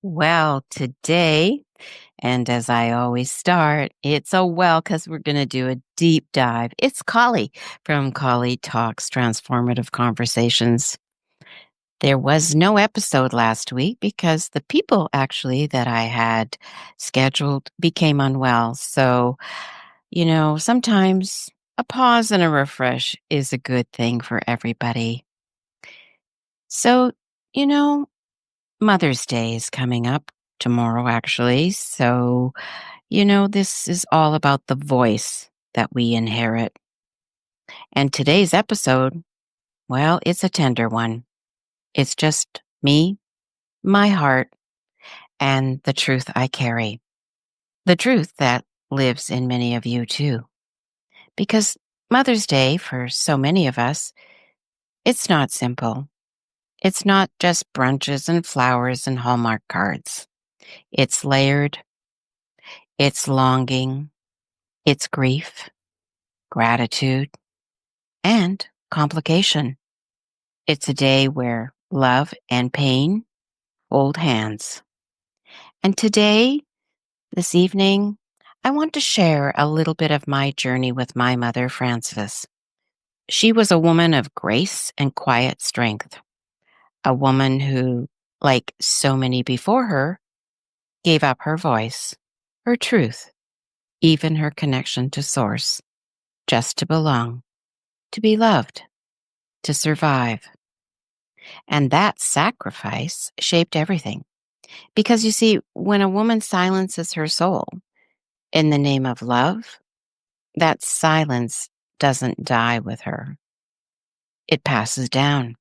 Well, today, and as I always start, it's a well because we're going to do a deep dive. It's Colli from Colli Talks Transformative Conversations. There was no episode last week because the people actually that I had scheduled became unwell. So, sometimes a pause and a refresh is a good thing for everybody. So, you know, Mother's Day is coming up tomorrow, actually. So, this is all about the voice that we inherit. And today's episode, well, it's a tender one. It's just me, my heart, and the truth I carry. The truth that lives in many of you, too. Because Mother's Day, for so many of us, it's not simple. It's not just brunches and flowers and Hallmark cards. It's layered, it's longing, it's grief, gratitude, and complication. It's a day where love and pain hold hands. And today, this evening, I want to share a little bit of my journey with my mother, Frances. She was a woman of grace and quiet strength, a woman who, like so many before her, gave up her voice, her truth, even her connection to Source, just to belong, to be loved, to survive. And that sacrifice shaped everything. Because you see, when a woman silences her soul in the name of love, that silence doesn't die with her. It passes down.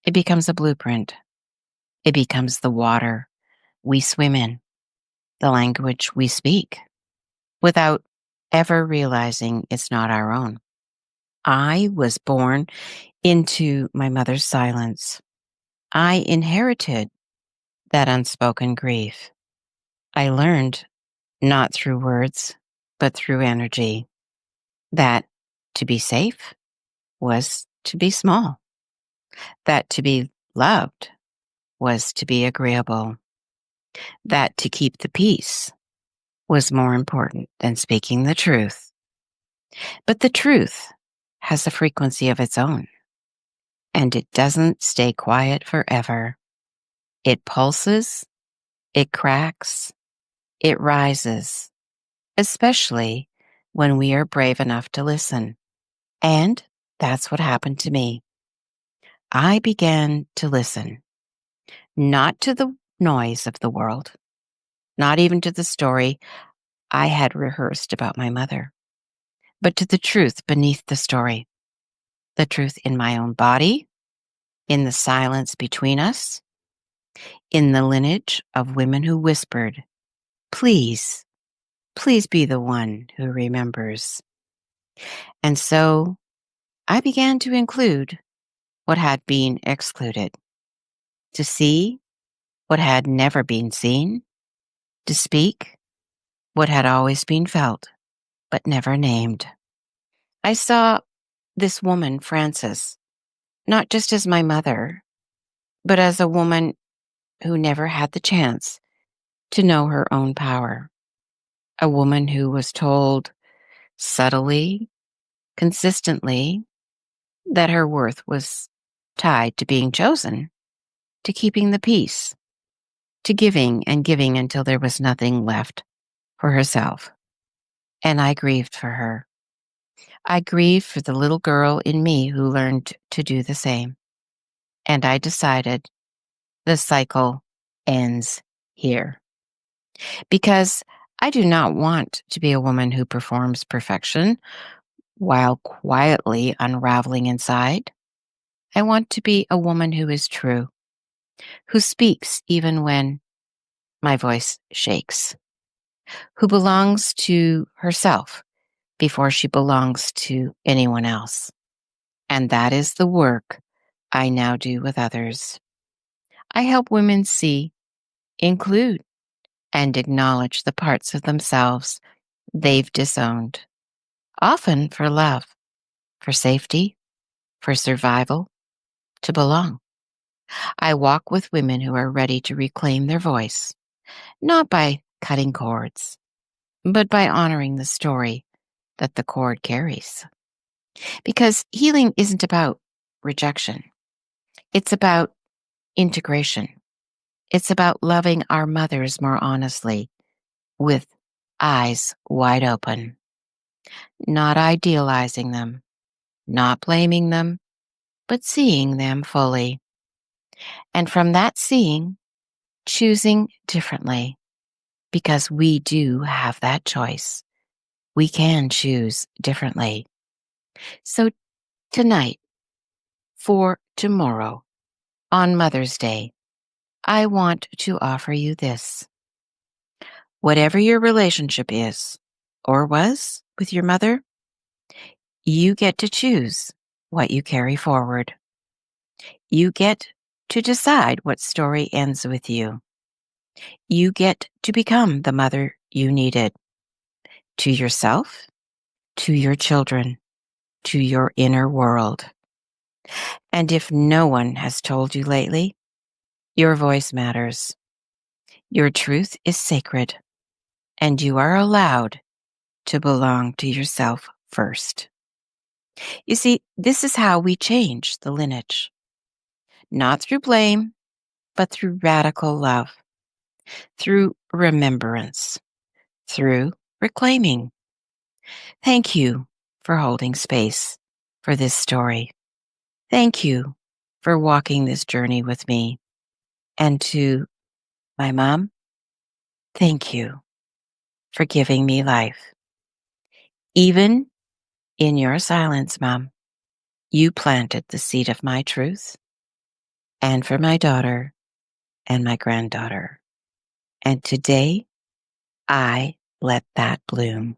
It becomes a blueprint. It becomes the water we swim in, the language we speak, without ever realizing it's not our own. I was born into my mother's silence. I inherited that unspoken grief. I learned not through words, but through energy, that to be safe was to be small, that to be loved was to be agreeable, that to keep the peace was more important than speaking the truth. But the truth has a frequency of its own, and it doesn't stay quiet forever. It pulses, it cracks, it rises, especially when we are brave enough to listen. And that's what happened to me. I began to listen, not to the noise of the world, not even to the story I had rehearsed about my mother, but to the truth beneath the story, the truth in my own body, in the silence between us, in the lineage of women who whispered, please, please be the one who remembers. And so I began to include what had been excluded, to see what had never been seen, to speak what had always been felt, but never named. I saw this woman, Frances, not just as my mother, but as a woman who never had the chance to know her own power. A woman who was told subtly, consistently, that her worth was tied to being chosen, to keeping the peace, to giving and giving until there was nothing left for herself. And I grieved for her. I grieved for the little girl in me who learned to do the same. And I decided the cycle ends here. Because I do not want to be a woman who performs perfection while quietly unraveling inside. I want to be a woman who is true, who speaks even when my voice shakes, who belongs to herself before she belongs to anyone else. And that is the work I now do with others. I help women see, include, and acknowledge the parts of themselves they've disowned, often for love, for safety, for survival, to belong. I walk with women who are ready to reclaim their voice, not by cutting cords, but by honoring the story that the cord carries. Because healing isn't about rejection, it's about integration. It's about loving our mothers more honestly, with eyes wide open, not idealizing them, not blaming them, but seeing them fully. And from that seeing, choosing differently, because we do have that choice. We can choose differently. So tonight, for tomorrow, on Mother's Day, I want to offer you this. Whatever your relationship is or was with your mother, you get to choose what you carry forward. You get to decide what story ends with you. You get to become the mother you needed to yourself, to your children, to your inner world. And if no one has told you lately, your voice matters. Your truth is sacred, and you are allowed to belong to yourself first. You see, this is how we change the lineage. Not through blame, but through radical love, through remembrance, through reclaiming. Thank you for holding space for this story. Thank you for walking this journey with me. And to my mom, thank you for giving me life. Even in your silence, Mom, you planted the seed of my truth and for my daughter and my granddaughter. And today, I let that bloom.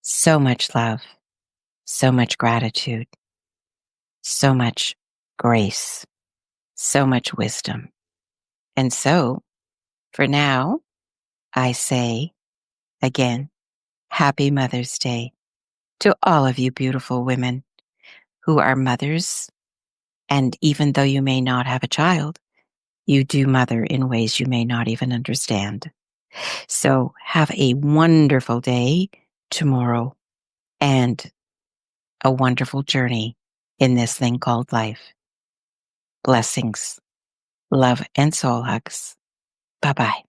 So much love, so much gratitude, so much grace, so much wisdom. And so, for now, I say again, Happy Mother's Day to all of you beautiful women who are mothers. And even though you may not have a child, you do mother in ways you may not even understand. So have a wonderful day tomorrow and a wonderful journey in this thing called life. Blessings, love, and soul hugs. Bye-bye.